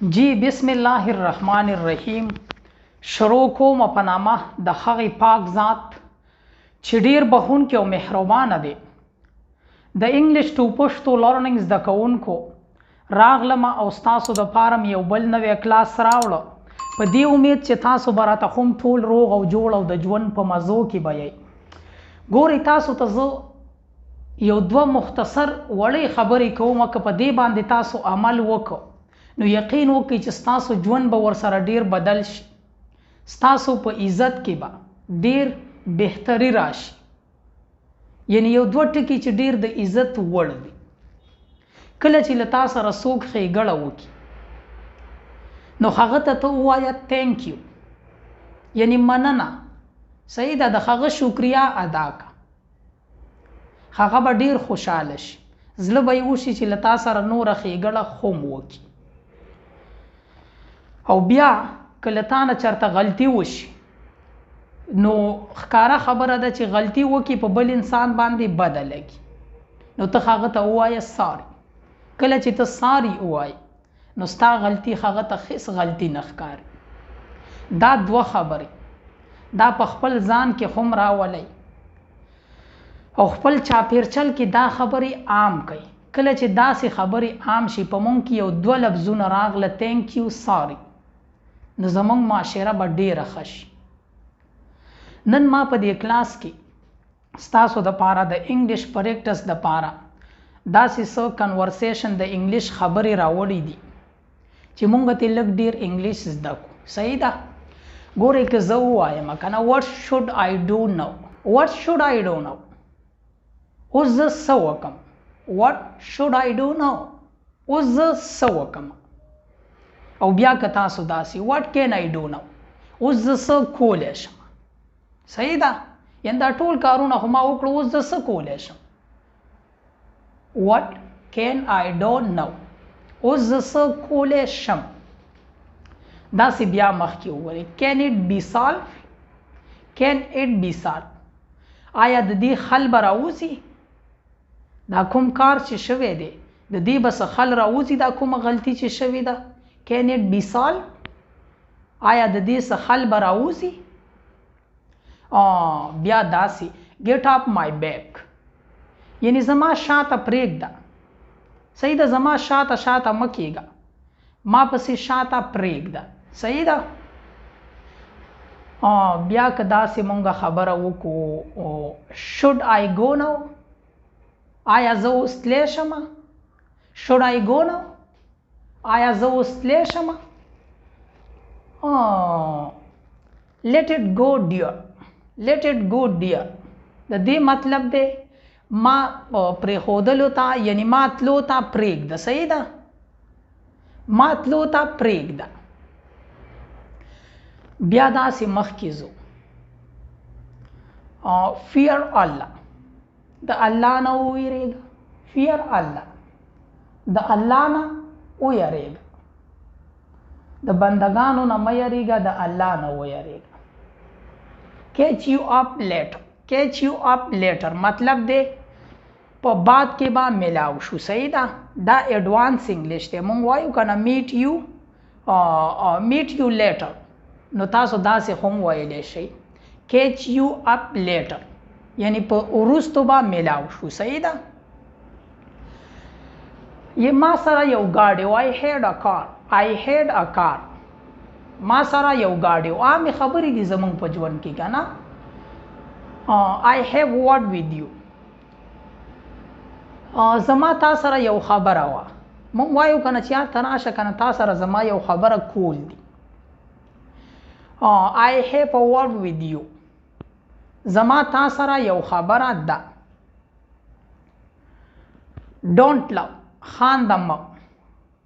جی بسم الله الرحمن الرحیم. شروع کوم په نامه د هغې پاک ذات چې ډیر بخښونکی او مهربانه دی. د انګلیش ټو پښتو لرننګ زده کوونکو راغلم او ستاسو دپاره مې یو بل نوی کلاس راوړه په دې امید چې تاسو به راته هم ټول روغ او جوړ او د ژوند په مزو کې به یئ. ګورئ تاسو ته زه یو دوه مختصر وړې خبرې کوم که په دې باندې تاسو عمل وکړو نو یقین وکړئ چې ستاسو ژوند به ورسره ډیر بدل شي. ستاسو په عزت کې به ډیر بهتري راشي. یعنی یو دوه ټکي چې ډیر د عزت وړ دي. کله چې له تا سره څوک ښېګړه وکړي نو هغه ته ته ووایه تھینک یو، یعنی مننه. صحیح ده، د هغه شکریا ادا که. هغه به ډیر خوشحاله شي، زړه به یې وشي چې له تا سره نوره ښېګړه هم وکړي. او بیا که له تا نه چېرته غلطي وشي نو ښکاره خبره ده چې غلطي وکړي په بل انسان باندې بده لګي نو ته هغه ته ووایه ساري. کله چې ته ساري ووایې نو ستا غلطي هغه ته هېڅ غلطي نه ښکاري. دا دوه خبرې دا په خپل ځان کې هم راولئ او خپل چاپیرچل کې دا خبرې عام کړئ. کله چې داسې خبرې عام شي په مونږ کې یو دوه لفظونه راغله تھینک یو، ساري، نو زمونږ معاشره به ډیره ښه شي. نن ما په دې کلاس کې ستاسو دپاره د انګلیش پریکټس دپاره داسې څه کنورسیشن د انګلیش خبرې راوړې دي چې مونږ ته لږ ډیر انګلیش زده کړو. صحیح ده. ګورئ که زه ووایم که نه what should I do now، what should I do now، اوس زه څه وکړم. what should I do now، اوس زه څه وکړم. او بیا که تاسو داسې what can I do now، اوس زه څه کولی شم. صحیح ده. یعنې دا ټول کارونه خو ما وکړو، اوس زه څه کولی شم. what can I do now، اوس زه څه کولی شم. داسې بیا مخکې وګورئ can it be solved، can it be solved، آیا د دې حل به راوځي. دا کوم کار چې شوی دی د دې به څه حل راوځي. دا کومه غلطي چې شوې ده can it be solved، آیا د دې څه حل به راوځي. بیا داسې get up my back، یعنی زما شاته پرېږده. صحیح ده، زما شاته شاته مه کېږه، ما پسې شاته پرېږده. صحیح ده. بیا که داسې مونږ خبره وکړو should I go now، آیا زه اوس تلی شمه. should I go now، آیا زه اوس تلی شمه. let it go dear، let it go dear، د دې مطلب دی ما پرېښودلو ته یعنی ما تلو ته پرېږده. صحیح ده، ما تلو ته پرېږده. بیا داسې مخکې ځو fear الله، د الله نه وویرېږه. fear الله، د الله نه ویرېږه. د بندګانو نه مه یریږه، د الله نه ویریږه. catch you up later، catch you up later مطلب دی په بعد کې به ملاو شو. صحیح ده. دا ایډوانس انګلیش دی. مونږ وایو که نه meet you later، نو تاسو داسې هم ویلی شئ catch you up later، یعنی په وروستو به ملاو شو. صحیح ده. ما سره یو ګاډی و I had a car، I had a car، ما سره یو ګاډی و. عامې خبرې دي زمونږ په ژوند کې که نه. I have word with you، زما تا سره یو خبره وه. مونږ وایو که نه چې یار ته راشه که نه تا سره زما یو خبره کول دي. I have a word with you، زما تا سره یو خبره ده. don't laugh، خانده مه.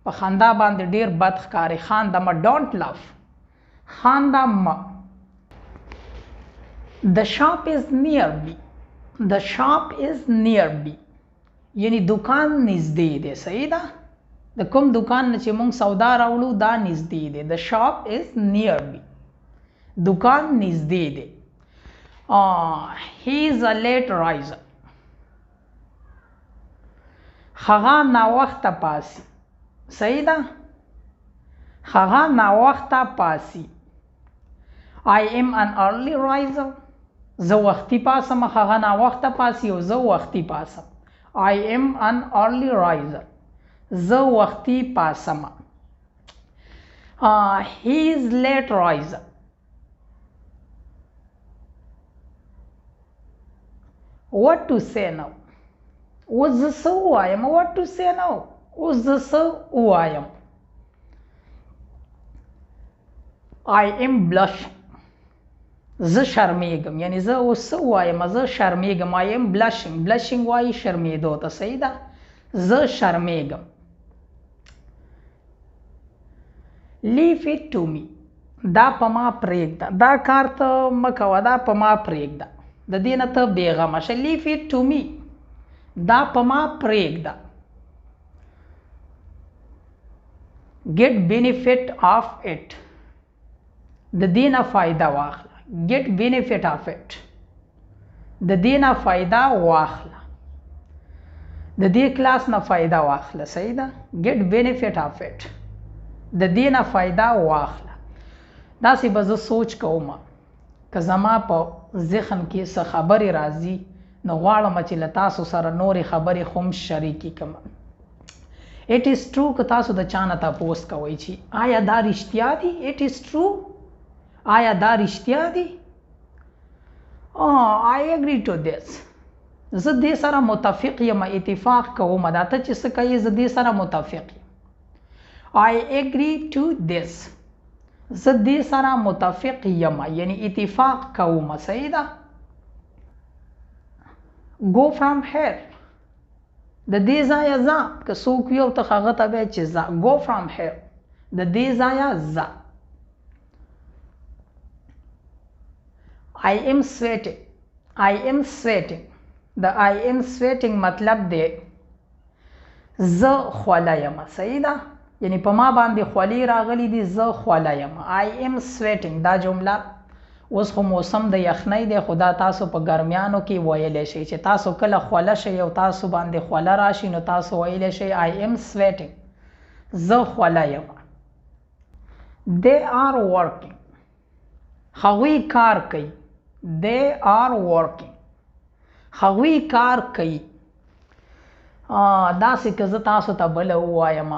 په خندا باندې ډیر بد ښکاري. خانده مه، don't laugh، خانده مه. the shop is nearby، the shop is nearby، یعنی دکان نږدې دی. صحیح ده. د کوم دکان نه چې مونږ سودا راوړو دا نږدې دی. the shop is nearby، دکان نږدې دی. he is a late riser، هغه ناوخته پاسي. صحیح ده. هغه ناوخته پاسي. I am an early riser. زه وختي پاسم، هغه ناوخته پاسي او زه وختي پاسم. I am an early riser. زه وختي پاسم. He is late riser. What to say now? اوس زه څه ووایم؟ What to say now? اوس زه څه ووایم؟ I am blushing. زه شرمیږم، یعنی زه اوس څه ووایم؟ زه شرمیږم. I am blushing. blushing وایي شرمیدو ته، صحیح ده؟ زه شرمیږم. Leave it to me. دا په ما پرېږده، دا کار ته مه کوه، دا په ما پرېږده، د دې نه ته بېغمه شه. Leave it to me. دا په ما پرېږده. Get benefit of it. د دې نه فایده واخله. Get benefit of it. د دې نه فایده واخله. د دې کلاس نه فایده واخله، صحیح ده؟ Get benefit of it. د دې نه فایده واخله. داسې به زه سوچ کوم که زما په ذهن کې څه خبرې راځي نو غواړم چې له تاسو سره نورې خبرې خو هم شریکې کړم. It is true که تاسو د چا نه تپوس کوئ چې آیا دا رښتیا دي؟ It is true. آیا دا رښتیا دي؟ I agree to this. زه دې سره متفق یم، اتفاق کوم. دا ته چې څه کوي زه دې سره متفق یم. I agree to this. زه دې سره متفق یم، یعنی اتفاق کوم، صحیح ده؟ Go from here. د دې ځایه ځه، که څوک وي او ته هغه ته وایې چې ځه. Go from here. د دې ځایه ځه. I am sweating. I am sweating. د I am sweating مطلب دی زه خوله یم، صحیح ده؟ یعنی په ما باندې خولې راغلی دي، زه خوله یم. I am sweating. دا جمله اوس خو موسم د یخنۍ دی، خو دا تاسو په ګرمیانو کې ویلی شئ چې تاسو کله خوله شئ او تاسو باندې خوله راشي نو تاسو ویلی شئ I am sweating. زه خوله یم. They are working. هغوی کار کوي. They are working. هغوی کار کوي. داسې که زه تاسو ته بله ووایم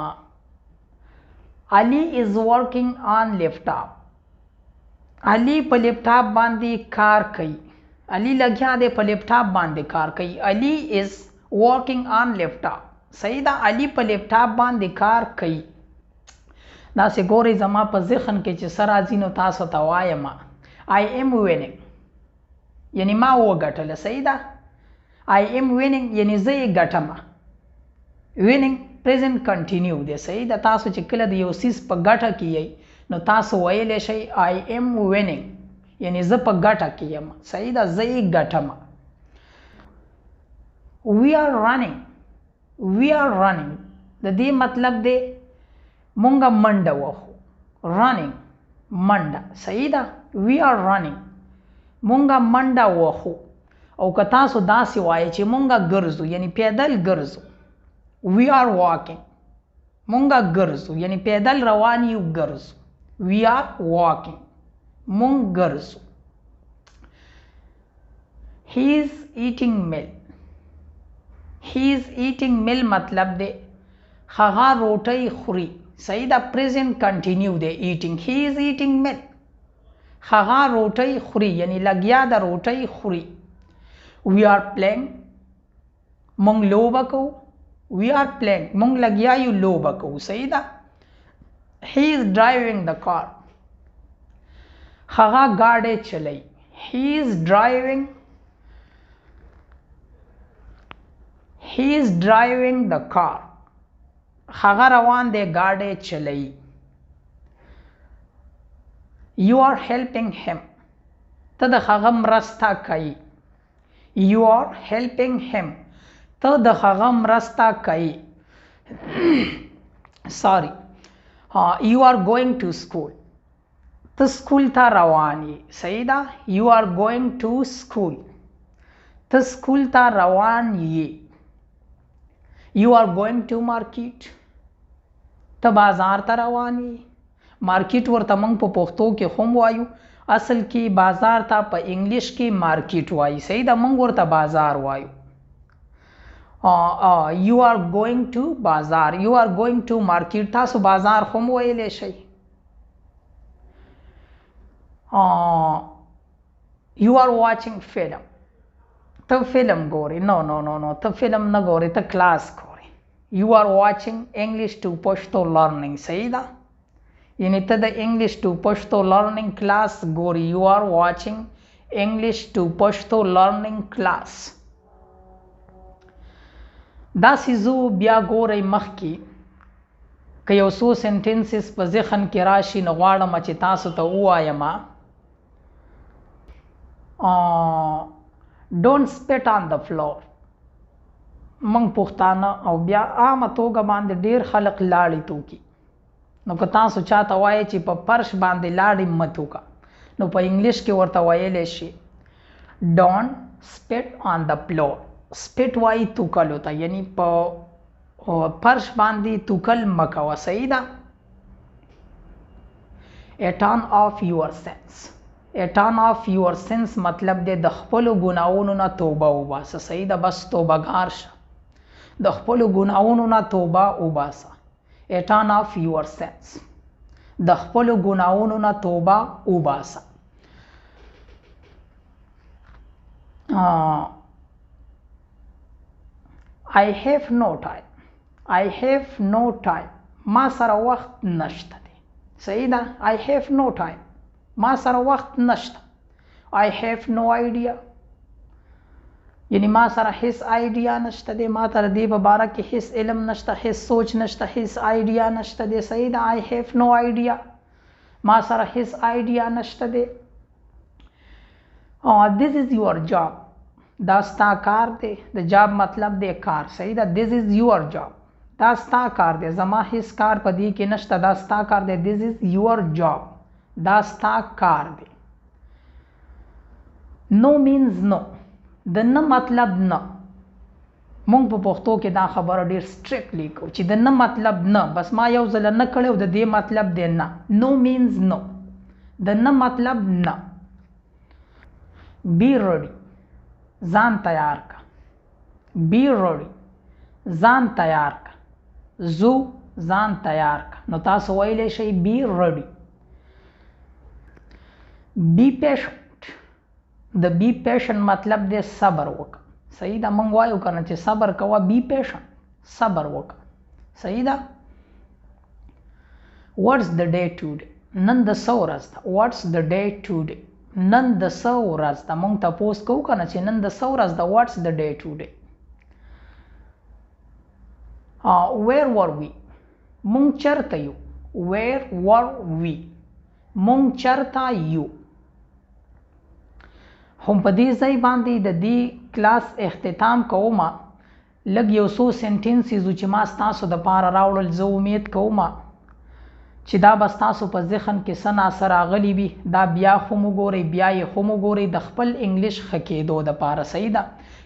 Ali is working on laptop. Ali په لیپټاپ باندې کار کوي. Ali لګیا دی په لیپټاپ باندې کار کوي. Ali is working on laptop. صحیح ده؟ Ali په لیپټاپ باندې کار کوي. داسې ګورئ زما په ذهن کې چې څه راځي نو تاسو ته وایم I am winning. یعنی ما وګټله، صحیح ده؟ I am winning یعنی زه یې ګټم. winning present continue دی، صحیح ده؟ تاسو چې کله د یو څیز په ګټه کې یئ نو تاسو ویلی شئ I am winning یعنی زه په ګټه کې یم، صحیح ده؟ زه یې ګټم. We are running. We are running. د دې مطلب دی مونږه منډه وهو. running منډه، صحیح ده؟ We are running. مونږه منډه وهو. او که تاسو داسې وایئ چې مونږه ګرځو یعنی پیدل ګرځو. We are walking. مونږه ګرځو یعنی پیدل روان یو، ګرځو. We are walking. مونږ ګرځو. He is eating meal. He is eating meal مطلب دی هغه روټۍ خوري، صحیح ده؟ present continue دی eating. He is eating meal. هغه روټۍ خوري یعنی لګیا د روټۍ خوري. We are playing. مونږ لوبه کوو. We are playing. مونږ لګیا یو لوبه کوو، صحیح ده؟ He is driving the car. هغه ګاډی چلوي. He is driving. He is driving the car. هغه روان دی ګاډی چلوي. You are helping him. ته د هغه مرسته کوي. You are helping him. ته د هغه مرسته کوي. sorry. You are going to school. ته سکول ته روان یې، صحیح ده؟ You are going to school. ته سکول ته روان یې. You are going to market. ته بازار ته روان یې. مارکیټ ورته موږ په پښتو کې هم وایو، اصل کې بازار ته په انګلیش کې مارکیټ وایي. صحیح ده، موږ ورته بازار وایو. you are going to بازار، you are going to مارکیټ، تاسو بازار هم ویلی شئ. you are watching فلم، ته فلم ګورې. نو ته فلم نه ګورې، ته کلاس ګورې. you are watching English to پښتو learning. صحیح ده، یعنی ته د English to پښتو learning کلاس ګورې. you are watching English to پښتو learning class. دا سیزو بیا ګورئ مخکې که یو څو سنټنسز په ذهن کې راشي نو غواړم چې تاسو ته ووایم. don't spit on the floor. موږ پښتانه او بیا عامه توګه باندې ډیر خلک لاړې توکي، نو که تاسو چاته وایي چې په فرش باندې لاړې مه توکه، نو په انګلیش کې ورته ویلی شي don't spit on the floor. سپیټ وایي توکلو ته، یعنی په فرش باندې توکل مه کوه. صحیح ده. a turn off your sense. a turn off your sense مطلب دی د خپلو ګناهونو نه توبه وباسه. صحیح ده، بس توبهګار شه، د خپلو ګناهونو نه توبه وباسه. a turn off your sense، د خپلو ګناهونو نه توبه وباسه. I have no time. I have no time. ما سره وخت نشته دی. صحیح ده، I have no time. ما سره وخت نشته. I have no idea. یعنی ما سره هیڅ آیډیا نشته دی، ما تر دې په باره کې هیڅ علم نشته، هیڅ سوچ نشته، هیڅ آیډیا نشته دی. صحیح ده، I have no idea. ما سره هیڅ آیډیا نشته دی. This is your job. دا ستا کار دی. د جاب مطلب دی کار. صحیح ده، this is your job. دا ستا کار دی، زما هیڅ کار په دې کې نشته، دا ستا کار دی. this is your job. دا ستا کار دی. no means no. د نه مطلب نه. مونږ په پښتو کې دا خبره ډیر سټریکټلی کوو چې د نه مطلب نه، بس ما یو ځل نه کړی او د دې مطلب دی نه. no means no. د نه مطلب نه. be ready، ځان تیار کا. be ready، ځان تیار کا. زو ځان تیار کا. نو تاسو ویلی شئ be ready. be patient، د be patient مطلب دی صبر وکړه. صحیح ده، موږ وایو که نه چې صبر کوه، be patient، صبر وکړه. صحیح ده. what's the day today؟ نن د څه ورځ ده. what's the day today؟ نن د څه ورځ ده. موږ تپوس کوو که نه چې نن د څه ورځ ده. what's the day today؟ where were we؟ موږ چرته یو. where were we؟ موږ چرته یو. هم په دې ځای باندې د دې کلاس اختتام کوم. لږ یو څو سنټنسز چې ما ستاسو دپاره راوړل، زه امید کوم چې دا به ستاسو په ذهن کې څه ناڅه راغلي وي. دا بیا هم وګورئ، بیا یې هم وګورئ د خپل انګلیش ښه کېدو دپاره. صحیح ده،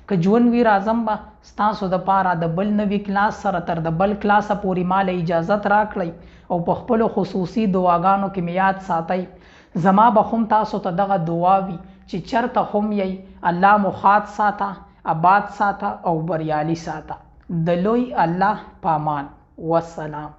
که ژوند وي راځم به ستاسو دپاره د بل نوي کلاس سره تر د بل کلاسه پورې ماله اجازت راکړئ او په خپلو خصوصي دعاګانو کې مې یاد ساتئ. زما به هم تاسو ته دغه دعا وي چې چرته هم یی، الله مو ښاد ساته، آباد ساته او بریالي ساته. د لوی الله پامان. والسلام.